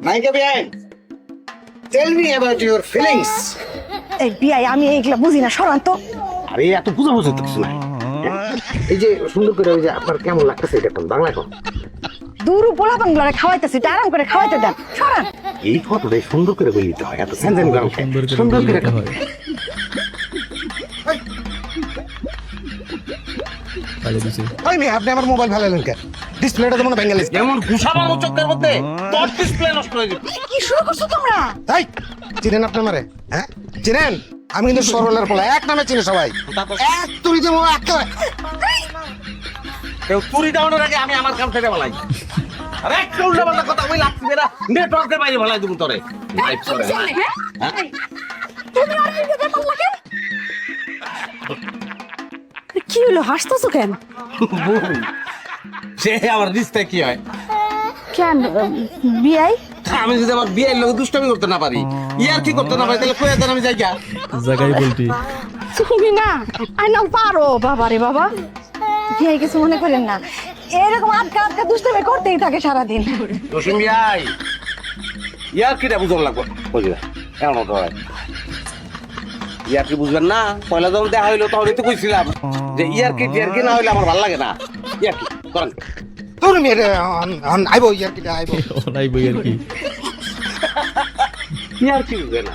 নায়িকা বিআই, tell me about your feelings. এই বিয়াই আমি এইগুলা বুঝি না, সরান তো। আরে এত বুঝা বুঝে তো কিছু নাই। এই যে সুন্দর করে ওই যে আপনার কেমন লাগতেছে এটা কোন বাংলা কোন? দূর পোলাপান গুলারে খাওয়াইতেছি, আরাম করে খাওয়াইতে দেন, সরান। এই কথাটাই সুন্দর করে বলিতে হয়, এত সেনজেন গান সুন্দর করে হয় তাহলে দিছে ওই মেয়ে আপনি আমার মোবাইল ফেলালেন কেন? ডিসপ্লেটা তো মনে ভেঙে গেছে। যেমন ঘুষাবো চোখের মধ্যে তোর ডিসপ্লে নষ্ট হয়ে যাবে। কি শুরু করছো তোমরা? তাই চিনেন আপনি আমারে? হ্যাঁ চিনেন? আমি কিন্তু সরলের পোলা, এক নামে চিনে সবাই। এক তুই যে একেবারে কেউ চুরি ডাউনের আগে আমি আমার কাম ছেড়ে বলাই। আরে একটা উল্টা পাল্টা কথা ওই লাগছে বেরা নেটওয়ার্কের বাইরে বলাই দেবো তোরে। লাইভ করে হ্যাঁ? তুমি আর এই কথা বললা কেন? কি হলো, হাসতেছো কেন? বল। সে আমার রিস্তে কি হয়? কেন বিয়াই? আমি যদি আমার বিয়ের লোক দুষ্টামি করতে না পারি, ইয়ার কি করতে না পারি, তাহলে কয়ে দেন আমি যাই গা। জায়গায় বলতি তুমি না আইনাও পারো, বাবা রে বাবা। বিয়াই কিছু মনে করেন না, এরকম আটকা আটকা দুষ্টামি করতেই থাকে সারাদিন। রসুন বিয়াই, ইয়ার কিটা বুঝন লাগবো বুঝলে এমন হতে হয়। ইয়ার কি বুঝবেন না? পয়লা যখন দেখা হইলো তখনই তো কইছিলাম যে ইয়ার কি না হইলে আমার ভালো লাগে না। ইয়ার কি করেন? তোর মেয়ে আইবো ইয়ার কিটা আইবো। নাই বই আর কি ইয়ার কি বুঝবে না?